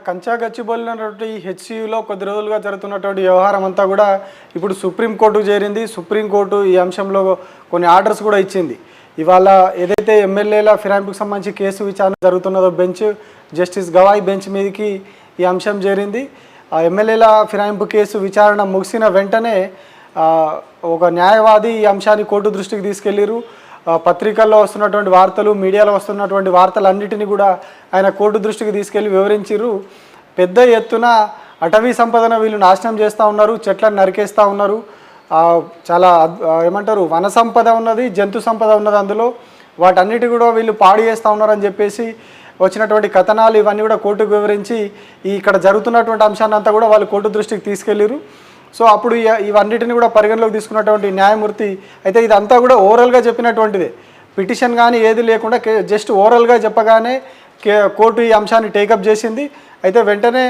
కంచా గచ్చిబౌలినటువంటి హెచ్సియులో కొద్ది రోజులుగా జరుగుతున్నటువంటి వ్యవహారం అంతా కూడా ఇప్పుడు సుప్రీంకోర్టుకు చేరింది. సుప్రీంకోర్టు ఈ అంశంలో కొన్ని ఆర్డర్స్ కూడా ఇచ్చింది. ఇవాళ ఏదైతే ఎమ్మెల్యేల ఫిరాయింపుకు సంబంధించి కేసు విచారణ జరుగుతున్నదో బెంచ్ జస్టిస్ గవాయ్ బెంచ్ మీదకి ఈ అంశం చేరింది. ఆ ఎమ్మెల్యేల ఫిరాయింపు కేసు విచారణ ముగిసిన వెంటనే ఒక న్యాయవాది ఈ అంశాన్ని కోర్టు దృష్టికి తీసుకెళ్లిరు. పత్రికల్లో వస్తున్నటువంటి వార్తలు, మీడియాలో వస్తున్నటువంటి వార్తలన్నిటినీ కూడా ఆయన కోర్టు దృష్టికి తీసుకెళ్లి వివరించారు. పెద్ద ఎత్తున అటవీ సంపదను వీళ్ళు నాశనం చేస్తూ ఉన్నారు, చెట్లను నరికేస్తూ ఉన్నారు. చాలా ఏమంటారు, వన సంపద ఉన్నది, జంతు సంపద ఉన్నది, అందులో వాటన్నిటి కూడా వీళ్ళు పాడు చేస్తూ ఉన్నారని చెప్పేసి వచ్చినటువంటి కథనాలు ఇవన్నీ కూడా కోర్టుకు వివరించి ఇక్కడ జరుగుతున్నటువంటి అంశాన్ని అంతా కూడా వాళ్ళు కోర్టు దృష్టికి తీసుకెళ్లిరు. సో అప్పుడు ఇవన్నిటిని కూడా పరిగణలోకి తీసుకున్నటువంటి న్యాయమూర్తి అయితే ఇదంతా కూడా ఓవరాల్గా చెప్పినటువంటిదే, పిటిషన్ కానీ ఏది లేకుండా జస్ట్ ఓవరాల్గా చెప్పగానే కోర్టు ఈ అంశాన్ని టేకప్ చేసింది. అయితే వెంటనే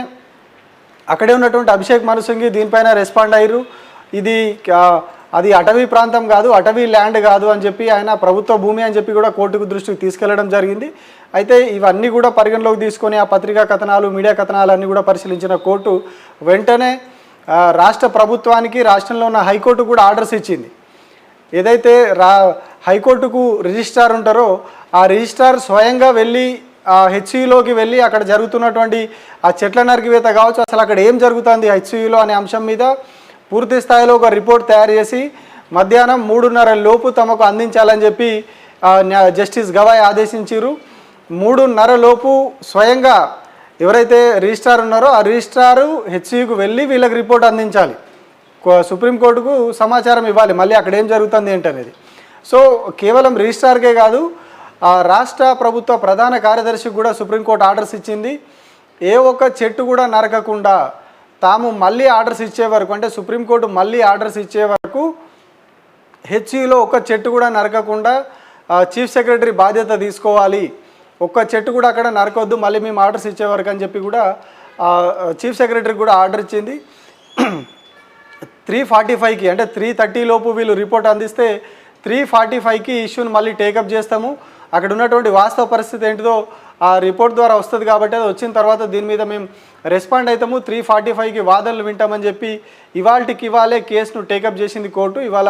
అక్కడే ఉన్నటువంటి అభిషేక్ మను సింఘ్వి దీనిపైన రెస్పాండ్ అయ్యారు. అది అటవీ ప్రాంతం కాదు, అటవీ ల్యాండ్ కాదు అని చెప్పి ఆయన ప్రభుత్వ భూమి అని చెప్పి కూడా కోర్టుకు దృష్టికి తీసుకెళ్లడం జరిగింది. అయితే ఇవన్నీ కూడా పరిగణలోకి తీసుకొని ఆ పత్రికా కథనాలు, మీడియా కథనాలు అన్నీ కూడా పరిశీలించిన కోర్టు వెంటనే రాష్ట్ర ప్రభుత్వానికి రాష్ట్రంలో ఉన్న హైకోర్టు కూడా ఆర్డర్స్ ఇచ్చింది. ఏదైతే హైకోర్టుకు రిజిస్ట్రార్ ఉంటారో ఆ రిజిస్ట్రార్ స్వయంగా వెళ్ళి హెచ్సియులోకి వెళ్ళి అక్కడ జరుగుతున్నటువంటి ఆ చెట్ల నరికివేత కావచ్చు, అసలు అక్కడ ఏం జరుగుతుంది హెచ్సియులో అనే అంశం మీద పూర్తి స్థాయిలో ఒక రిపోర్ట్ తయారు చేసి మధ్యాహ్నం 3:30 లోపు తమకు అందించాలని చెప్పి జస్టిస్ గవాయ్ ఆదేశించారు. 3:30 లోపు స్వయంగా ఎవరైతే రిజిస్ట్రార్ ఉన్నారో ఆ రిజిస్ట్రారు హెచ్సియుకు వెళ్ళి వీళ్ళకి రిపోర్ట్ అందించాలి, సుప్రీంకోర్టుకు సమాచారం ఇవ్వాలి మళ్ళీ అక్కడ ఏం జరుగుతుంది ఏంటనేది. సో కేవలం రిజిస్ట్రార్కే కాదు, రాష్ట్ర ప్రభుత్వ ప్రధాన కార్యదర్శికి కూడా సుప్రీంకోర్టు ఆర్డర్స్ ఇచ్చింది. ఏ ఒక్క చెట్టు కూడా నరకకుండా తాము మళ్ళీ ఆర్డర్స్ ఇచ్చే వరకు, అంటే సుప్రీంకోర్టు మళ్ళీ ఆర్డర్స్ ఇచ్చే వరకు హెచ్సియులో ఒక్క చెట్టు కూడా నరకకుండా చీఫ్ సెక్రటరీ బాధ్యత తీసుకోవాలి, ఒక్క చెట్టు కూడా అక్కడ నరకొద్దు మళ్ళీ మేము ఆర్డర్స్ ఇచ్చే వరకు అని చెప్పి కూడా చీఫ్ సెక్రటరీకి కూడా ఆర్డర్ ఇచ్చింది. 3:45కి అంటే 3:30 లోపు వీళ్ళు రిపోర్ట్ అందిస్తే 3:45కి ఇష్యూని మళ్ళీ టేకప్ చేస్తాము, అక్కడ ఉన్నటువంటి వాస్తవ పరిస్థితి ఏంటిదో ఆ రిపోర్ట్ ద్వారా వస్తుంది కాబట్టి అది వచ్చిన తర్వాత దీని మీద మేము రెస్పాండ్ అవుతాము, 3:45కి వాదనలు వింటామని చెప్పి ఇవాళే కేసును టేకప్ చేసింది కోర్టు. ఇవాళ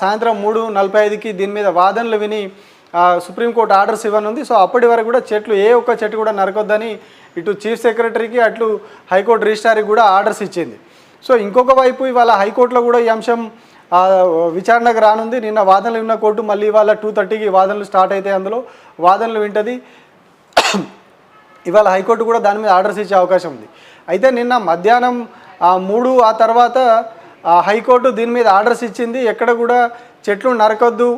సాయంత్రం 3:45కి దీని మీద వాదనలు విని సుప్రీంకోర్టు ఆర్డర్స్ ఇవ్వనుంది. సో అప్పటి వరకు కూడా ఏ ఒక్క చెట్టు కూడా నరకొద్దని ఇటు చీఫ్ సెక్రటరీకి అట్లు హైకోర్టు రిజిస్ట్రార్కి కూడా ఆర్డర్స్ ఇచ్చింది. సో ఇంకొక వైపు ఇవాళ హైకోర్టులో కూడా ఈ అంశం విచారణకు రానుంది. నిన్న వాదనలు విన్న కోర్టు మళ్ళీ ఇవాళ 2:30కి వాదనలు స్టార్ట్ అయితే అందులో వాదనలు వింటుంది. ఇవాళ హైకోర్టు కూడా దాని మీద ఆర్డర్స్ ఇచ్చే అవకాశం ఉంది. అయితే నిన్న మధ్యాహ్నం 3 ఆ తర్వాత హైకోర్టు దీని మీద ఆర్డర్స్ ఇచ్చింది. ఎక్కడ కూడా చెట్లు నరకొద్దు,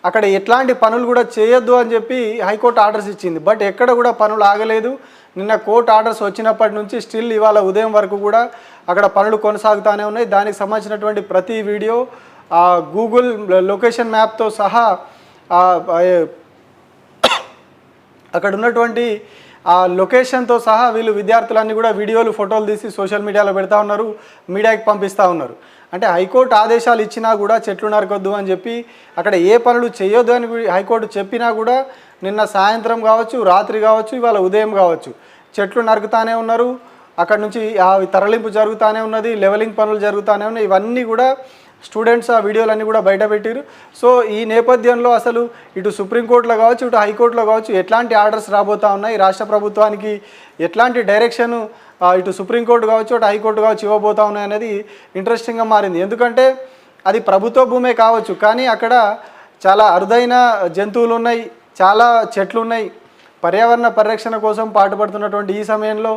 అక్కడ ఎట్లాంటి పనులు కూడా చేయొద్దు అని చెప్పి హైకోర్టు ఆర్డర్స్ ఇచ్చింది. బట్ ఎక్కడ కూడా పనులు ఆగలేదు. నిన్న కోర్టు ఆర్డర్స్ వచ్చినప్పటి నుంచి స్టిల్ ఇవాళ ఉదయం వరకు కూడా అక్కడ పనులు కొనసాగుతూనే ఉన్నాయి. దానికి సంబంధించినటువంటి ప్రతి వీడియో గూగుల్ లొకేషన్ మ్యాప్తో సహా అక్కడ ఉన్నటువంటి ఆ లొకేషన్తో సహా వీళ్ళు విద్యార్థులన్నీ కూడా వీడియోలు, ఫోటోలు తీసి సోషల్ మీడియాలో పెడతా ఉన్నారు, మీడియాకి పంపిస్తూ ఉన్నారు. అంటే హైకోర్టు ఆదేశాలు ఇచ్చినా కూడా చెట్లు నరకొద్దు అని చెప్పి అక్కడ ఏ పనులు చేయొద్దు అని హైకోర్టు చెప్పినా కూడా నిన్న సాయంత్రం కావచ్చు, రాత్రి కావచ్చు, ఇవాళ ఉదయం కావచ్చు చెట్లు నరుకుతానే ఉన్నారు. అక్కడ నుంచి తరలింపు జరుగుతూనే ఉన్నది, లెవెలింగ్ పనులు జరుగుతూనే ఉన్నాయి. ఇవన్నీ కూడా స్టూడెంట్స్ ఆ వీడియోలన్నీ కూడా బయట పెట్టారు. సో ఈ నేపథ్యంలో అసలు ఇటు సుప్రీంకోర్టులో కావచ్చు, ఇటు హైకోర్టులో కావచ్చు ఎట్లాంటి ఆర్డర్స్ రాబోతూ ఉన్నాయి, రాష్ట్ర ప్రభుత్వానికి ఎట్లాంటి డైరెక్షన్ ఇటు సుప్రీంకోర్టు కావచ్చు, అటు హైకోర్టు కావచ్చు ఇవ్వబోతూ ఉన్నాయి అనేది ఇంట్రెస్టింగ్గా మారింది. ఎందుకంటే అది ప్రభుత్వ భూమే కావచ్చు, కానీ అక్కడ చాలా అరుదైన జంతువులు ఉన్నాయి, చాలా చెట్లు ఉన్నాయి. పర్యావరణ పరిరక్షణ కోసం పాటుపడుతున్నటువంటి ఈ సమయంలో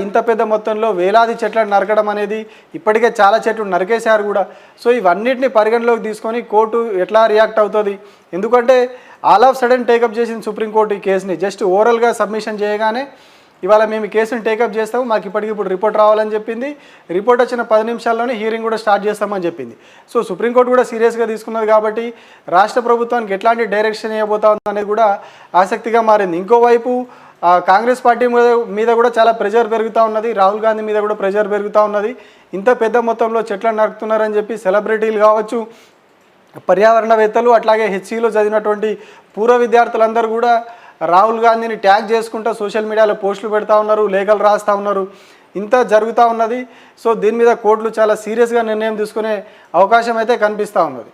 ఇంత పెద్ద మొత్తంలో వేలాది చెట్లను నరకడం అనేది, ఇప్పటికే చాలా చెట్లు నరికేశారు కూడా. సో ఇవన్నిటిని పరిగణలోకి తీసుకొని కోర్టు ఎట్లా రియాక్ట్ అవుతుంది, ఎందుకంటే ఆల్ ఆఫ్ సడన్ టేకప్ చేసింది సుప్రీంకోర్టు ఈ కేసుని. జస్ట్ ఓవరాల్గా సబ్మిషన్ చేయగానే ఇవాళ మేము ఈ కేసును టేకప్ చేస్తాము, మాకు ఇప్పటికిప్పుడు రిపోర్ట్ రావాలని చెప్పింది. రిపోర్ట్ వచ్చిన 10 నిమిషాల్లోనే హియరింగ్ కూడా స్టార్ట్ చేస్తామని చెప్పింది. సో సుప్రీంకోర్టు కూడా సీరియస్గా తీసుకున్నది కాబట్టి రాష్ట్ర ప్రభుత్వానికి ఎట్లాంటి డైరెక్షన్ ఇవ్వబోతా ఉంది అనేది కూడా ఆసక్తిగా మారింది. ఇంకోవైపు కాంగ్రెస్ పార్టీ మీద కూడా చాలా ప్రెజర్ పెరుగుతూ ఉన్నది, రాహుల్ గాంధీ మీద కూడా ప్రెజర్ పెరుగుతూ ఉన్నది. ఇంత పెద్ద మొత్తంలో చెట్లను నరుకుతున్నారని చెప్పి సెలబ్రిటీలు కావచ్చు, పర్యావరణవేత్తలు, అట్లాగే హెచ్సిలో చదివినటువంటి పూర్వ విద్యార్థులందరూ కూడా రాహుల్ గాంధీని ట్యాగ్ చేసుకుంటూ సోషల్ మీడియాలో పోస్టులు పెడతా ఉన్నారు, లేఖలు రాస్తూ ఉన్నారు. ఇంత జరుగుతూ ఉన్నది. సో దీని మీద కోర్టులు చాలా సీరియస్గా నిర్ణయం తీసుకునే అవకాశం అయితే కనిపిస్తూ ఉన్నది.